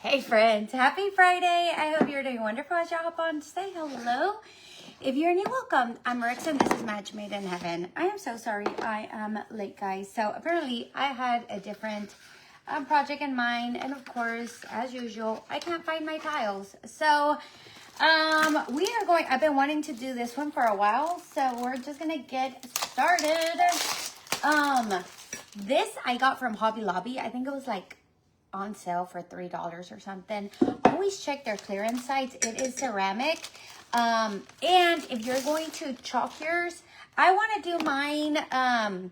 Hey friends, happy Friday. I hope you're doing wonderful as you hop on to say hello. If you're new, welcome. I'm Rex and this is Match Made in Heaven. I am so sorry I am late, guys. So apparently I had a different project in mind, and of course, as usual, I can't find my tiles. So I've been wanting to do this one for a while, so we're just gonna get started. This I got from Hobby Lobby. I think it was like on sale for $3 or something. Always check their clearance sites. It is ceramic. And if you're going to chalk yours, I want to do mine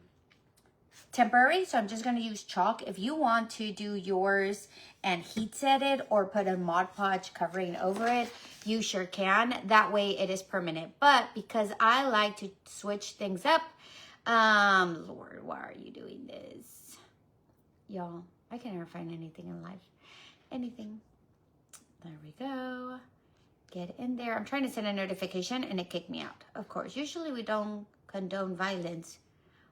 temporary, so I'm just going to use chalk. If you want to do yours and heat set it or put a Mod Podge covering over it, you sure can. That way it is permanent. But because I like to switch things up, Lord, why are you doing this? Y'all, I can never find anything in life. Anything. There we go. Get in there. I'm trying to send a notification and it kicked me out. Of course, usually we don't condone violence.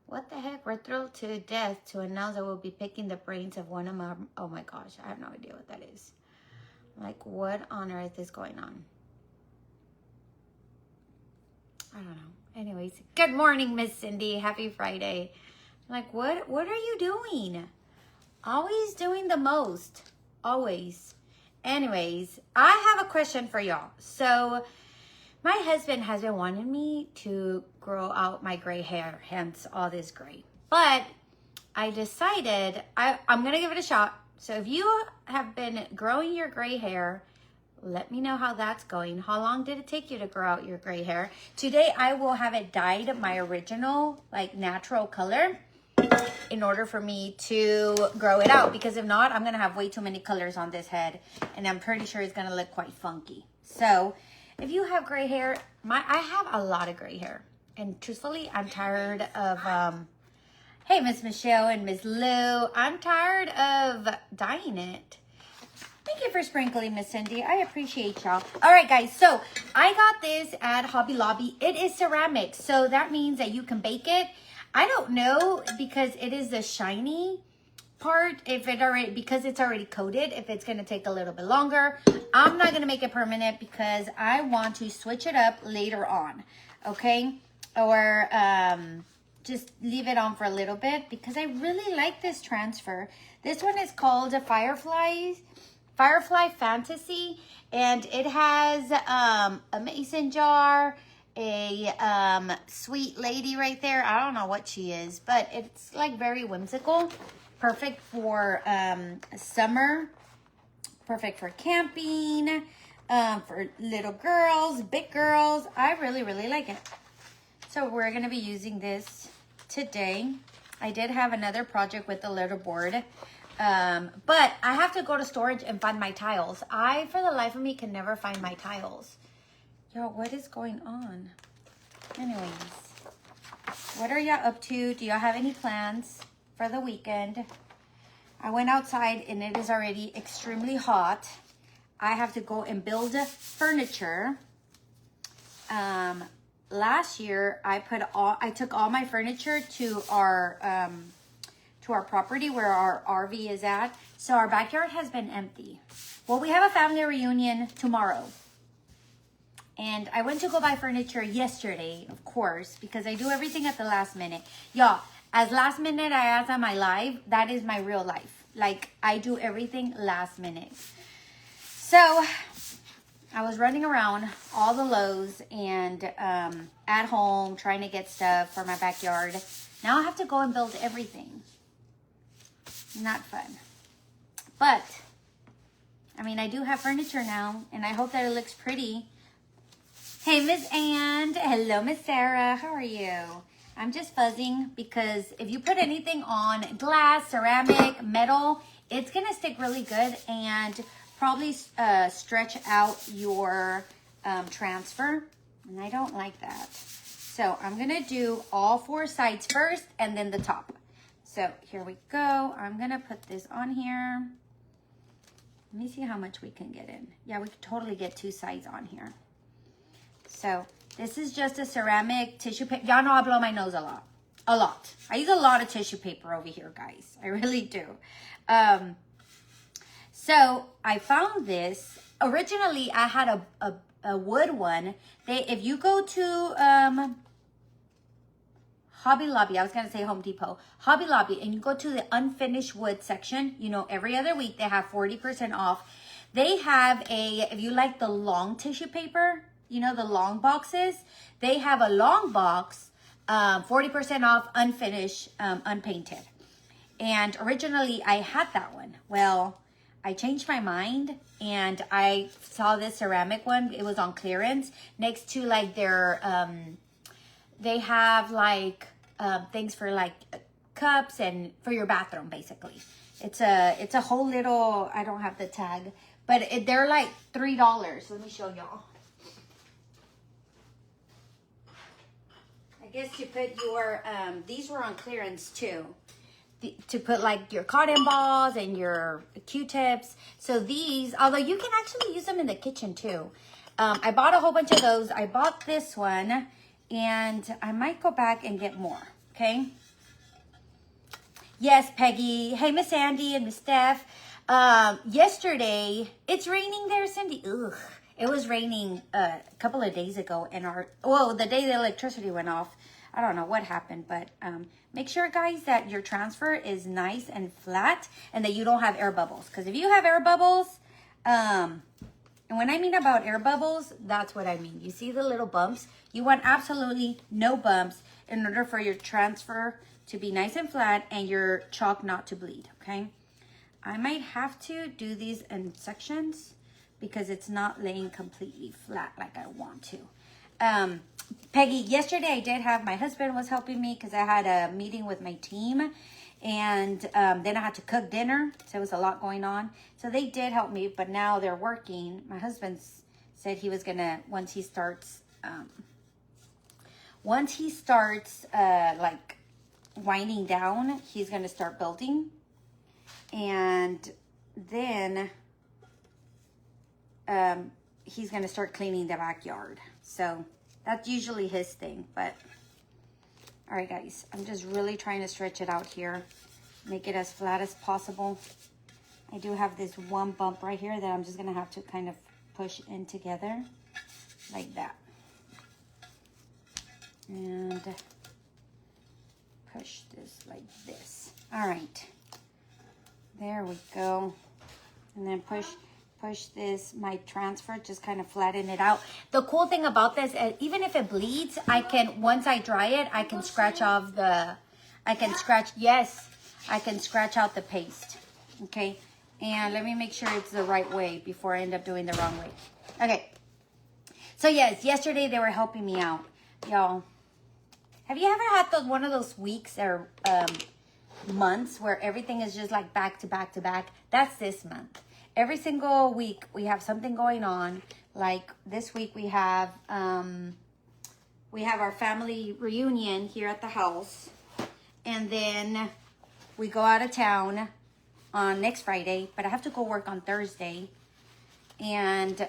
What the heck? We're thrilled to death to announce that we'll be picking the brains of one of my... Oh my gosh, I have no idea what that is. Like, what on earth is going on? I don't know. Anyways, good morning, Miss Cindy. Happy Friday. Like, what are you doing? Always doing the most. Always. Anyways, I have a question for y'all. So, my husband has been wanting me to grow out my gray hair, hence all this gray. But I decided I'm going to give it a shot. So, if you have been growing your gray hair, let me know how that's going. How long did it take you to grow out your gray hair? Today, I will have it dyed my original, like, natural color in order for me to grow it out, because if not, I'm gonna have way too many colors on this head and I'm pretty sure it's gonna look quite funky. So if you have gray hair, I have a lot of gray hair, and truthfully I'm tired of hey Miss Michelle and Miss Lou, I'm tired of dyeing it. Thank you for sprinkling, Miss Cindy. I appreciate y'all. All right, guys. So I got this at Hobby Lobby. It is ceramic, so that means that you can bake it. I don't know, because it is the shiny part, because it's already coated, if it's going to take a little bit longer. I'm not going to make it permanent because I want to switch it up later on, okay? Or just leave it on for a little bit because I really like this transfer. This one is called a Firefly Fantasy, and it has a mason jar, a sweet lady right there. I don't know what she is, but it's like very whimsical. Perfect for summer. Perfect for camping. For little girls, big girls. I really, really like it. So we're going to be using this today. I did have another project with the little board. But I have to go to storage and find my tiles. I, for the life of me, can never find my tiles. Yo, what is going on? Anyways, what are y'all up to? Do y'all have any plans for the weekend? I went outside and it is already extremely hot. I have to go and build furniture. Last year I took all my furniture to our property where our RV is at. So our backyard has been empty. Well, we have a family reunion tomorrow. And I went to go buy furniture yesterday, of course, because I do everything at the last minute. Y'all, as last minute I am on my live, that is my real life. Like, I do everything last minute. So, I was running around all the Lowe's and at home trying to get stuff for my backyard. Now I have to go and build everything. Not fun. But, I mean, I do have furniture now, and I hope that it looks pretty. Hey, Miss Ann. Hello, Miss Sarah. How are you? I'm just fuzzing because if you put anything on glass, ceramic, metal, it's going to stick really good and probably stretch out your transfer. And I don't like that. So I'm going to do all 4 sides first and then the top. So here we go. I'm going to put this on here. Let me see how much we can get in. Yeah, we could totally get 2 sides on here. So this is just a ceramic tissue paper. Y'all know I blow my nose a lot. A lot. I use a lot of tissue paper over here, guys. I really do. So I found this. Originally, I had a wood one. If you go to Hobby Lobby, I was going to say Home Depot, Hobby Lobby, and you go to the unfinished wood section, you know, every other week they have 40% off. They have if you like the long tissue paper, you know, the long boxes, they have a long box, 40% off, unfinished, unpainted. And originally I had that one. Well, I changed my mind and I saw this ceramic one. It was on clearance next to like their, they have like things for like cups and for your bathroom, basically. It's a whole little, I don't have the tag, but they're like $3. Let me show y'all. I guess you put your, these were on clearance too. To put like your cotton balls and your Q-tips. So these, although you can actually use them in the kitchen too. I bought a whole bunch of those. I bought this one and I might go back and get more, okay? Yes, Peggy. Hey, Miss Andy and Miss Steph. Yesterday, it's raining there, Cindy. Ugh. It was raining a couple of days ago and the day the electricity went off. I don't know what happened, but make sure, guys, that your transfer is nice and flat and that you don't have air bubbles. Because if you have air bubbles, and when I mean about air bubbles, that's what I mean. You see the little bumps? You want absolutely no bumps in order for your transfer to be nice and flat and your chalk not to bleed, okay? I might have to do these in sections because it's not laying completely flat like I want to. Peggy, yesterday I did have, my husband was helping me because I had a meeting with my team and then I had to cook dinner. So it was a lot going on. So they did help me, but now they're working. My husband said he was going to, once he starts like winding down, he's going to start building. And then he's going to start cleaning the backyard. So that's usually his thing, but all right, guys, I'm just really trying to stretch it out here, make it as flat as possible. I do have this one bump right here that I'm just gonna have to kind of push in together like that. And push this like this. All right, there we go. And then push this, my transfer, just kind of flatten it out. The cool thing about this, even if it bleeds, I can, once I dry it, I can scratch off the, I can scratch out the paste, okay? And let me make sure it's the right way before I end up doing the wrong way. Okay, so yes, yesterday they were helping me out, y'all. Have you ever had one of those weeks or months where everything is just like back to back to back? That's this month. Every single week we have something going on. Like this week we have our family reunion here at the house. And then we go out of town on next Friday, but I have to go work on Thursday. And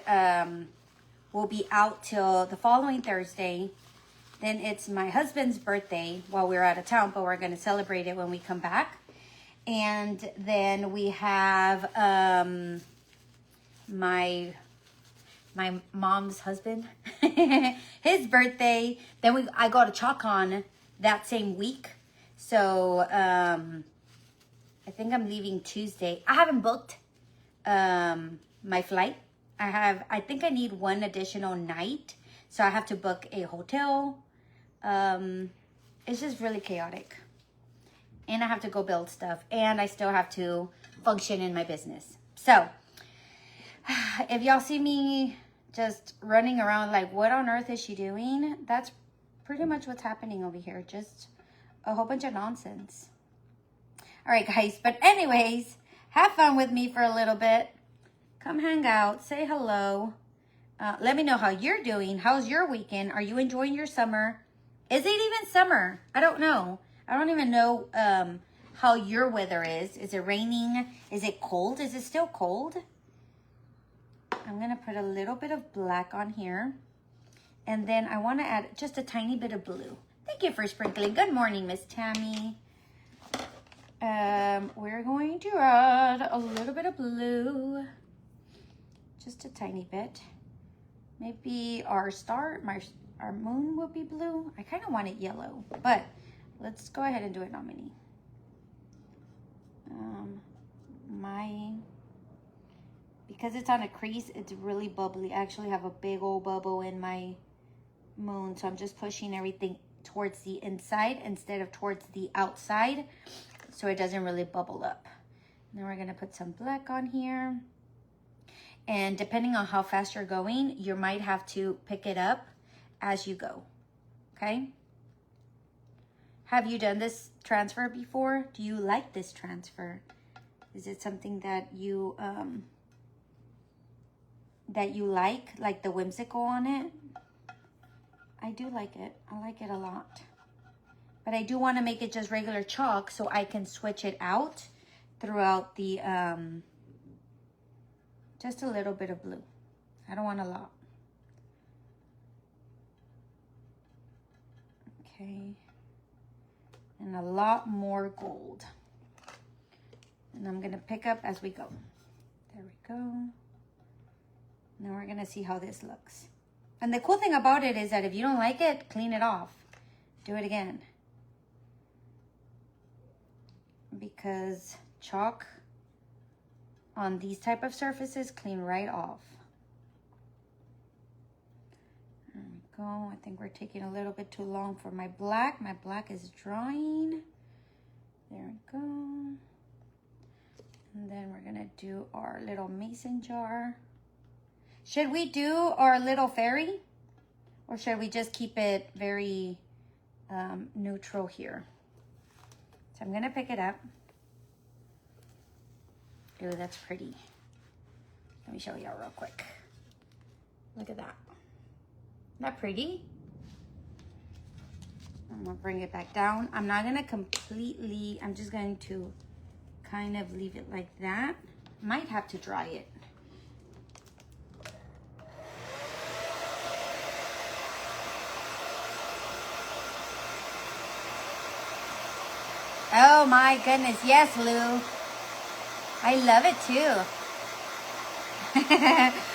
we'll be out till the following Thursday. Then it's my husband's birthday while we're out of town, but we're going to celebrate it when we come back. And then we have my mom's husband, his birthday. Then I go to ChalkCon that same week. So I think I'm leaving Tuesday. I haven't booked my flight. I think I need one additional night. So I have to book a hotel. It's just really chaotic. And I have to go build stuff. And I still have to function in my business. So, if y'all see me just running around like, what on earth is she doing? That's pretty much what's happening over here. Just a whole bunch of nonsense. All right, guys. But anyways, have fun with me for a little bit. Come hang out. Say hello. Let me know how you're doing. How's your weekend? Are you enjoying your summer? Is it even summer? I don't know. I don't even know how your weather is. Is it raining? Is it cold? Is it still cold? I'm going to put a little bit of black on here. And then I want to add just a tiny bit of blue. Thank you for sprinkling. Good morning, Miss Tammy. We're going to add a little bit of blue. just a tiny bit. Maybe our star, our moon will be blue. I kind of want it yellow, but let's go ahead and do it nominee. Because it's on a crease, it's really bubbly. I actually have a big old bubble in my moon, so I'm just pushing everything towards the inside instead of towards the outside, so it doesn't really bubble up. Then we're gonna put some black on here. And depending on how fast you're going, you might have to pick it up as you go, okay? Have you done this transfer before? Do you like this transfer? Is it something that you like the whimsical on it? I do like it. I like it a lot. But I do want to make it just regular chalk so I can switch it out throughout the, just a little bit of blue. I don't want a lot. Okay. And a lot more gold. And I'm going to pick up as we go. There we go. Now we're going to see how this looks. And the cool thing about it is that if you don't like it, clean it off. Do it again. Because chalk on these type of surfaces clean right off. There we go. I think we're taking a little bit too long for my black. My black is drying. There we go. And then we're gonna do our little mason jar. Should we do our little fairy? Or should we just keep it very neutral here? So I'm gonna pick it up. Ooh, that's pretty. Let me show y'all real quick. Look at that. Isn't that pretty? I'm gonna bring it back down. I'm not gonna completely, I'm just going to kind of leave it like that. Might have to dry it. Oh my goodness, yes, Lou. I love it too.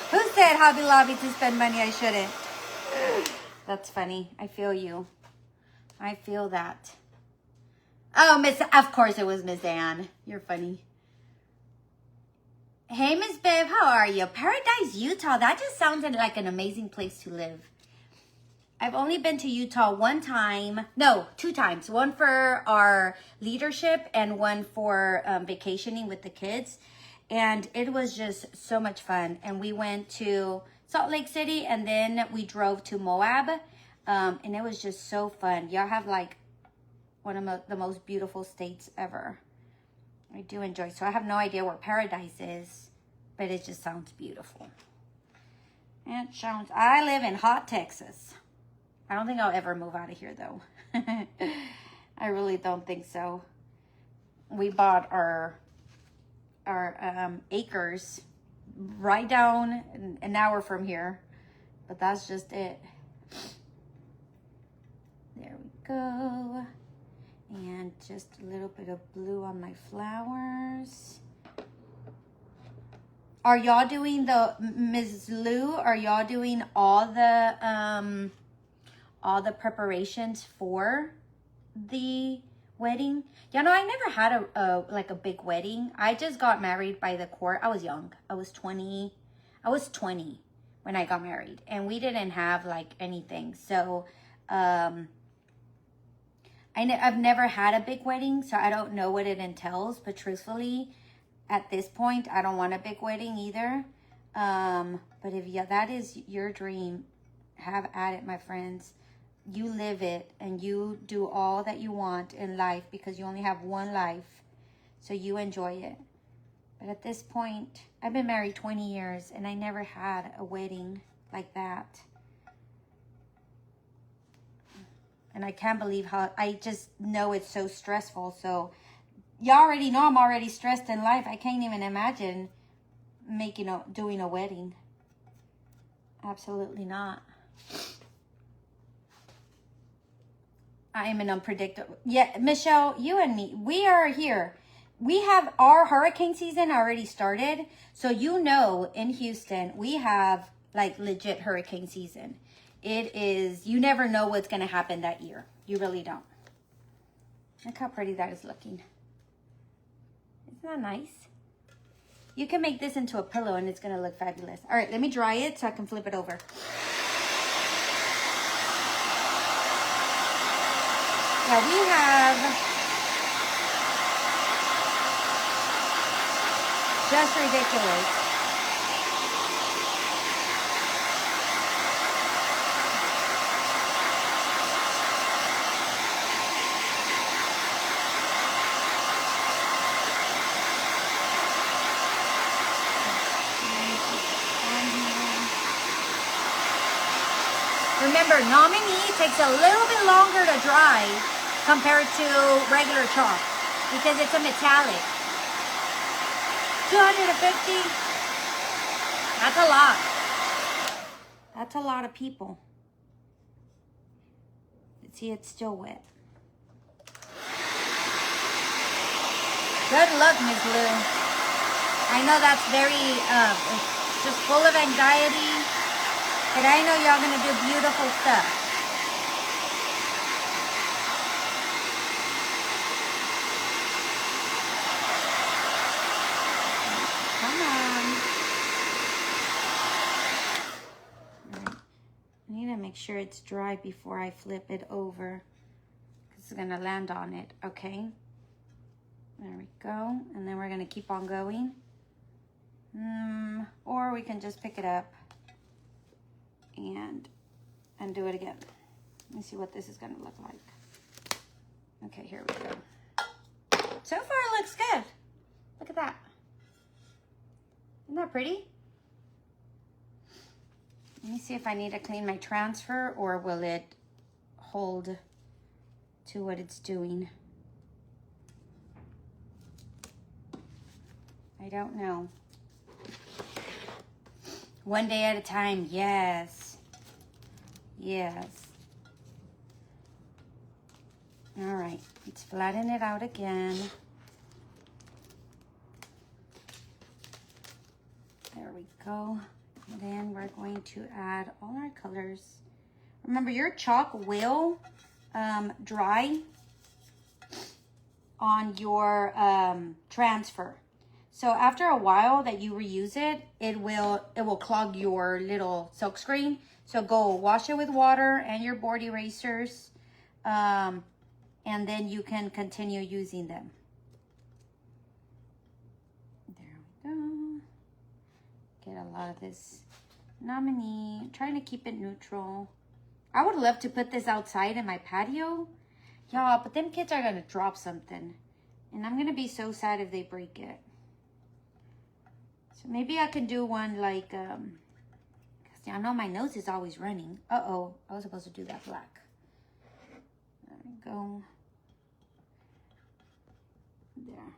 Who said Hobby Lobby to spend money I shouldn't? That's funny. I feel you. I feel that. Oh, of course it was Miss Ann. You're funny. Hey, Miss Babe, how are you? Paradise, Utah. That just sounded like an amazing place to live. I've only been to Utah one time. No, 2 times. One for our leadership and one for vacationing with the kids. And it was just so much fun. And we went to Salt Lake City and then we drove to Moab. And it was just so fun. Y'all have like one of the most beautiful states ever. I do enjoy. So I have no idea where Paradise is, but it just sounds beautiful. It sounds, I live in hot Texas. I don't think I'll ever move out of here though. I really don't think so. We bought our acres right down an hour from here, but that's just it. There we go. And just a little bit of blue on my flowers. Are y'all doing the, Ms. Lou, are y'all doing all the preparations for the wedding? Y'all know I never had like a big wedding. I just got married by the court. I was young. I was 20 when I got married, and we didn't have like anything. So I've never had a big wedding, so I don't know what it entails. But truthfully, at this point, I don't want a big wedding either. But if that is your dream, have at it, my friends. You live it and you do all that you want in life because you only have one life. So you enjoy it. But at this point, I've been married 20 years and I never had a wedding like that. And I can't believe how, I just know it's so stressful. So y'all already know I'm already stressed in life. I can't even imagine doing a wedding. Absolutely not. I am an unpredictable. Yeah, Michelle, you and me, we are here. we have our hurricane season already started. So you know, in Houston, we have like legit hurricane season. It is, you never know what's going to happen that year. You really don't. Look how pretty that is looking. Isn't that nice? You can make this into a pillow and it's going to look fabulous. All right, let me dry it so I can flip it over. Yeah, we have just ridiculous. Remember, nominee takes a little bit longer to dry compared to regular chalk because it's a metallic. 250, that's a lot. That's a lot of people. See, it's still wet. Good luck, Miss Lou. I know that's very, just full of anxiety. But I know y'all gonna do beautiful stuff. Come on. All right. I need to make sure it's dry before I flip it over. It's gonna land on it, okay? There we go. And then we're gonna keep on going. Or we can just pick it up and do it again. Let me see what this is gonna look like. Okay, here we go. So far it looks good. Look at that. Isn't that pretty? Let me see if I need to clean my transfer or will it hold to what it's doing. I don't know. One day at a time, yes. Yes. All right, let's flatten it out again. There we go. And then we're going to add all our colors. Remember, your chalk will dry on your transfer. So after a while that you reuse it, it will clog your little silk screen. So go wash it with water and your board erasers, and then you can continue using them. There we go. Get a lot of this nominee. I'm trying to keep it neutral. I would love to put this outside in my patio. Y'all, but them kids are going to drop something. And I'm going to be so sad if they break it. So maybe I can do one like, because I know my nose is always running. Uh-oh, I was supposed to do that black. There we go. There.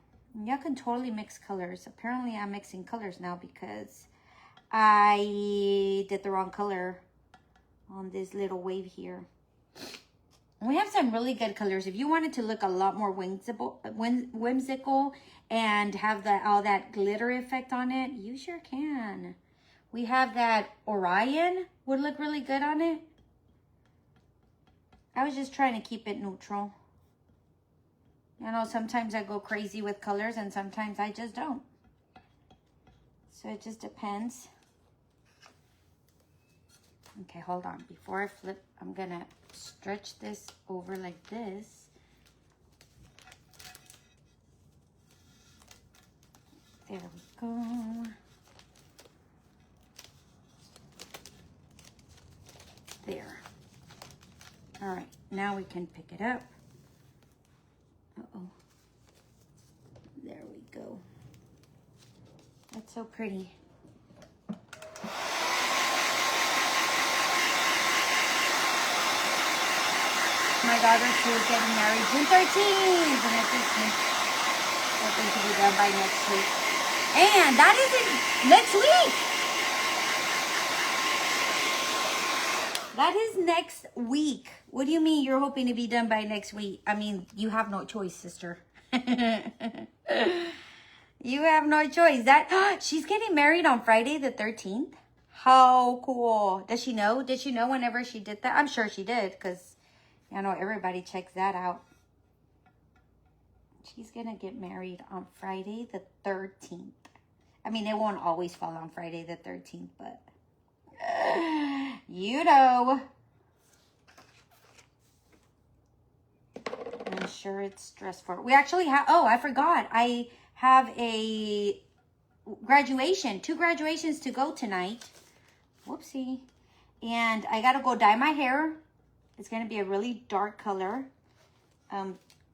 Y'all can totally mix colors. Apparently I'm mixing colors now because I did the wrong color on this little wave here. And we have some really good colors. If you wanted to look a lot more whimsical and have all that glitter effect on it, you sure can. We have that Orion, would look really good on it. I was just trying to keep it neutral. You know, sometimes I go crazy with colors and sometimes I just don't. So it just depends. Okay, hold on. Before I flip, I'm gonna stretch this over like this. There we go. There. All right, now we can pick it up. Uh-oh. There we go. That's so pretty. My daughter, she was getting married June 13th, and it's just hoping to be done by next week. And that isn't next week. That is next week. What do you mean you're hoping to be done by next week? I mean, you have no choice, sister. You have no choice. That she's getting married on Friday the 13th. How cool. Does she know? Did she know whenever she did that? I'm sure she did, because I know everybody checks that out. She's going to get married on Friday the 13th. I mean, it won't always fall on Friday the 13th, but you know. I'm sure it's stressful. We actually have, oh, I forgot. I have a graduation, 2 graduations to go tonight. Whoopsie. And I got to go dye my hair. It's going to be a really dark color,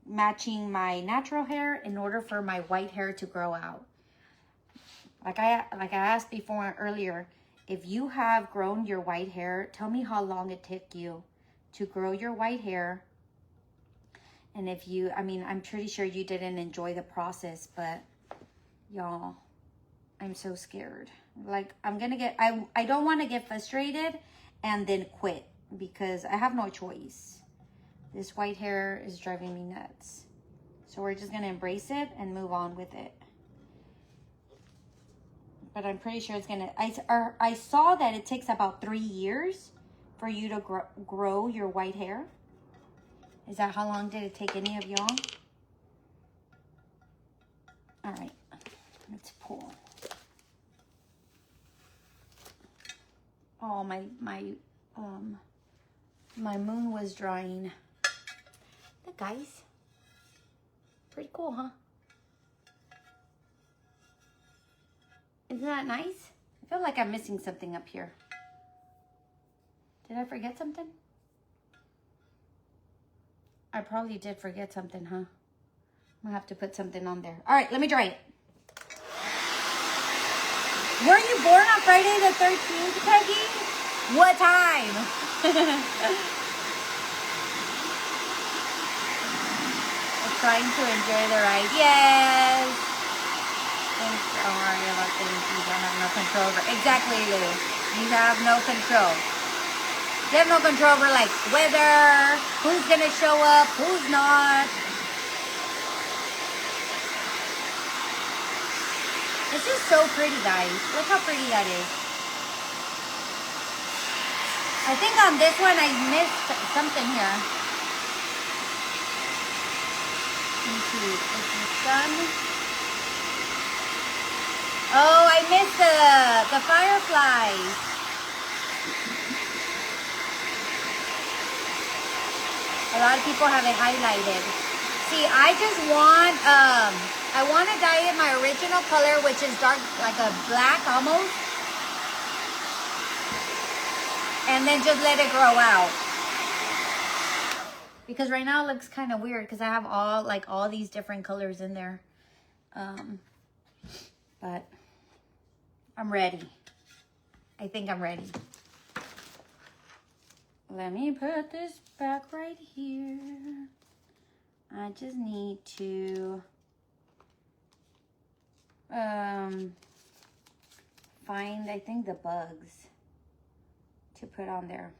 matching my natural hair in order for my white hair to grow out. Like I asked before earlier, if you have grown your white hair, tell me how long it took you to grow your white hair. And if you, I mean, I'm pretty sure you didn't enjoy the process, but y'all, I'm so scared. Like, I'm going to get, I don't want to get frustrated and then quit because I have no choice. This white hair is driving me nuts. So we're just going to embrace it and move on with it. But I'm pretty sure it's going to, I saw that it takes about 3 years for you to grow your white hair. Is that how long did it take any of y'all? All right, let's pull. Oh, my moon was drying. Look, guys. Pretty cool, huh? Isn't that nice? I feel like I'm missing something up here. Did I forget something? I probably did forget something, huh? I'm gonna have to put something on there. All right, let me dry it. Were you born on Friday the 13th, Peggy? What time? I'm trying to enjoy the ride. Yes. Thanks. Don't worry about things you don't have no control over. Exactly, Lou. You have no control. You have no control over, like, weather, who's going to show up, who's not. It's just so pretty, guys. Look how pretty that is. I think on this one, I missed something here. Let me see. Is the sun? Oh, I missed the fireflies. A lot of people have it highlighted. See, I just want, I want to dye it my original color, which is dark, like a black almost. And then just let it grow out. Because right now it looks kind of weird because I have all these different colors in there. But I'm ready. I think I'm ready. Let me put this back right here. I just need to find, I think, the bugs to put on there.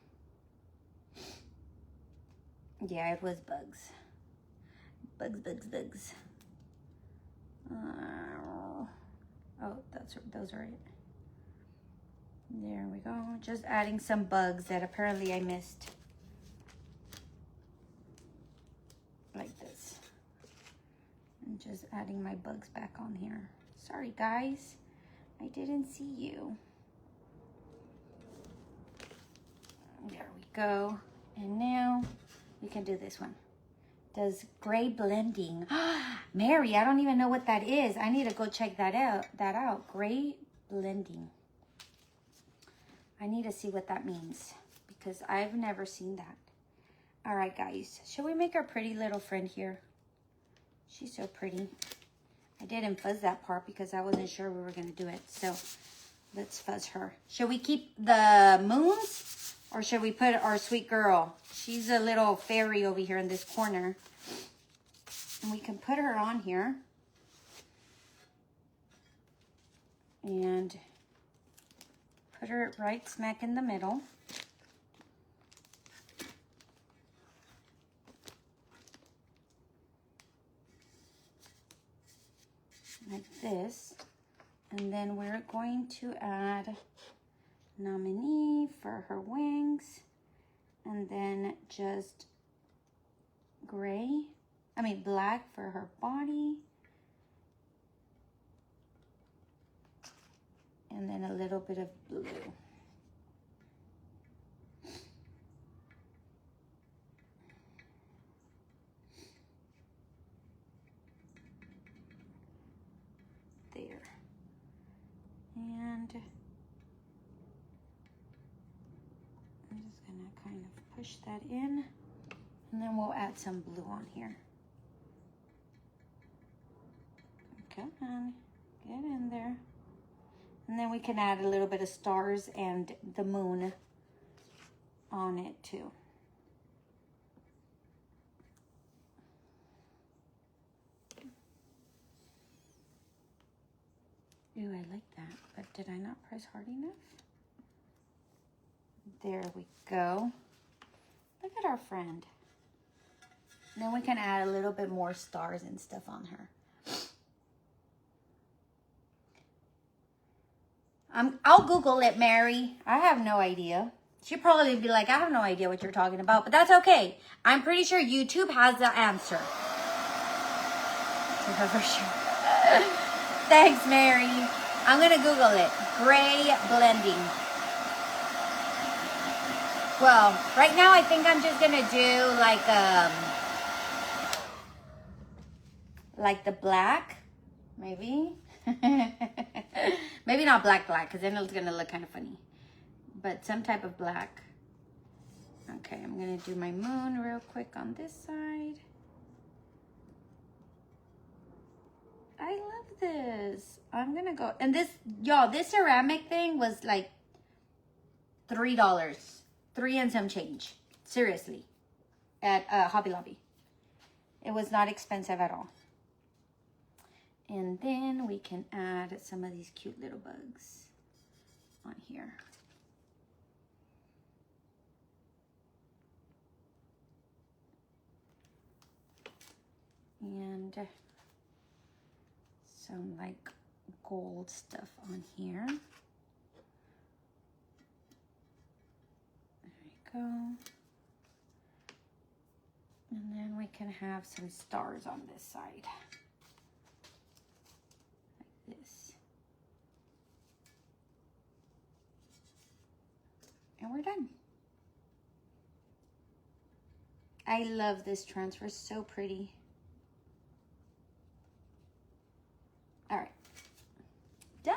Yeah, it was bugs. Bugs. Oh, those are it. There we go. Just adding some bugs that apparently I missed. Like this. And just adding my bugs back on here. Sorry, guys. I didn't see you. There we go. And now we can do this one. Does gray blending. Mary, I don't even know what that is. I need to go check that out. Gray blending. I need to see what that means because I've never seen that. All right, guys. Shall we make our pretty little friend here? She's so pretty. I didn't fuzz that part because I wasn't sure we were going to do it. So let's fuzz her. Should we keep the moons or should we put our sweet girl? She's a little fairy over here in this corner. And we can put her on here. And put her right smack in the middle. this. And then we're going to add nominee for her wings. And then just black for her body. And then a little bit of blue. There. And I'm just gonna kind of push that in. And then we'll add some blue on here. Come on, get in there. And then we can add a little bit of stars and the moon on it too. Ooh, I like that, but did I not press hard enough? There we go. Look at our friend. Then we can add a little bit more stars and stuff on her. I'll Google it, Mary. I have no idea. She'd probably be like, I have no idea what you're talking about, but that's okay. I'm pretty sure YouTube has the answer. For sure. Thanks, Mary. I'm gonna Google it. Gray blending. Well, right now I think I'm just gonna do like the black, maybe. Maybe not black, because then it's gonna look kind of funny. But some type of black. Okay, I'm gonna do my moon real quick on this side. I love this. I'm gonna go, and this, y'all, this ceramic thing was like $3, 3 and some change. Seriously, at Hobby Lobby. It was not expensive at all. And then we can add some of these cute little bugs on here. And some like gold stuff on here. There we go. And then we can have some stars on this side. This. And we're done. I love this transfer, so pretty. All right, done.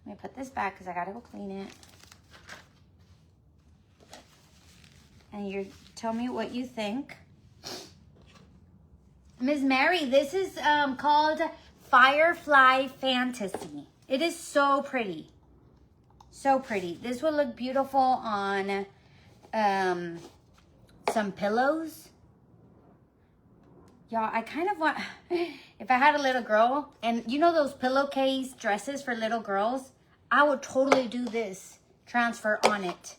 Let me put this back because I gotta go clean it. And you tell me what you think. Ms. Mary, this is called Firefly Fantasy. It is so pretty. So pretty. This will look beautiful on some pillows. Y'all, I kind of want, if I had a little girl, and you know those pillowcase dresses for little girls, I would totally do this transfer on it.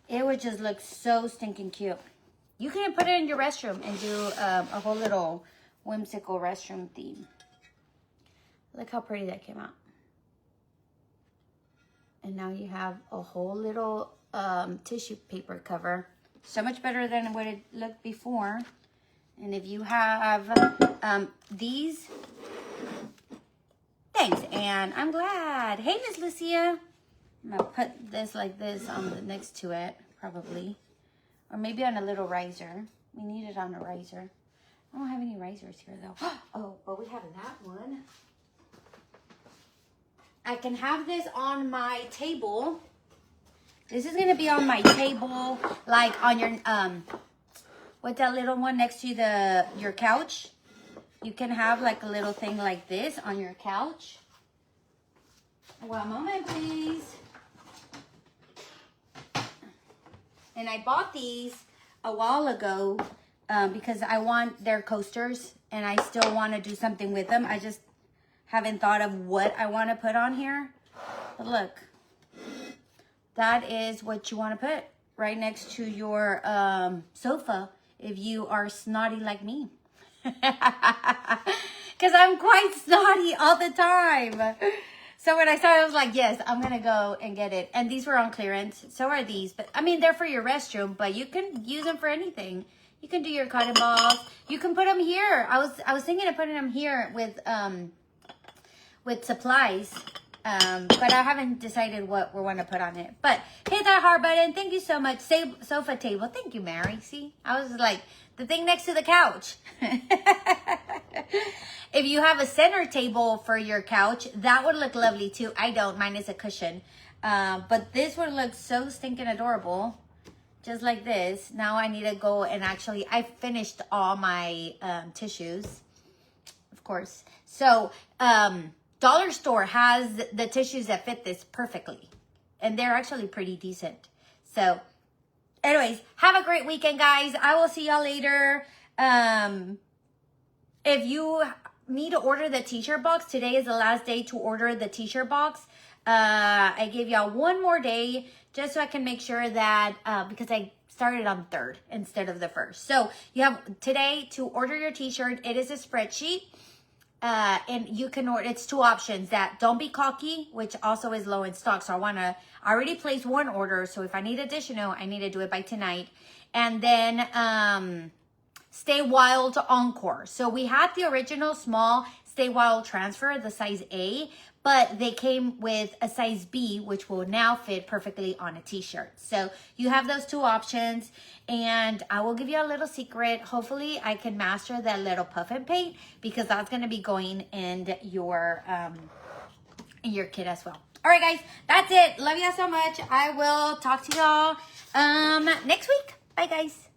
It would just look so stinking cute. You can put it in your restroom and do a whole little whimsical restroom theme. Look how pretty that came out. And now you have a whole little tissue paper cover. So much better than what it looked before. And if you have these, thanks, Anne. I'm glad. Hey, Miss Lucia. I'm gonna put this like this on the next to it, probably. Or maybe on a little riser. We need it on a riser. I don't have any risers here though. Oh, but we have that one. I can have this on my table. This is gonna be on my table, like on your what's that little one next to your couch? You can have like a little thing like this on your couch. One moment, please. And I bought these a while ago because I want their coasters and I still want to do something with them. I just haven't thought of what I want to put on here. But look, that is what you want to put right next to your sofa if you are snotty like me. because I'm quite snotty all the time. So when I saw it, I was like, yes, I'm going to go and get it. And these were on clearance. So are these. But I mean, they're for your restroom, but you can use them for anything. You can do your cotton balls. You can put them here. I was thinking of putting them here with supplies. But I haven't decided what we want to put on it. But hit that heart button. Thank you so much. Sofa table. Thank you, Mary. See, I was like the thing next to the couch. If you have a center table for your couch, that would look lovely too. I don't. Mine is a cushion. But this would look so stinking adorable. Just like this. Now I need to go and actually, I finished all my tissues. Of course. So, Dollar Store has the tissues that fit this perfectly. And they're actually pretty decent. So, anyways, have a great weekend, guys. I will see y'all later. If you need to order the t-shirt box, today is the last day to order the t-shirt box. I gave y'all one more day just so I can make sure that, because I started on 3rd instead of the 1st. So, you have today to order your t-shirt. It is a spreadsheet. And you can order, it's 2 options, that don't be cocky, which also is low in stock. So I already placed 1 order. So if I need additional, I need to do it by tonight. And then, Stay Wild Encore. So we had the original small Stay Wild transfer, the size A, but they came with a size B, which will now fit perfectly on a t-shirt. So you have those 2 options, and I will give you a little secret. Hopefully I can master that little puffin paint, because that's going to be going in your kit as well. All right, guys, that's it. Love y'all so much. I will talk to y'all next week. Bye, guys.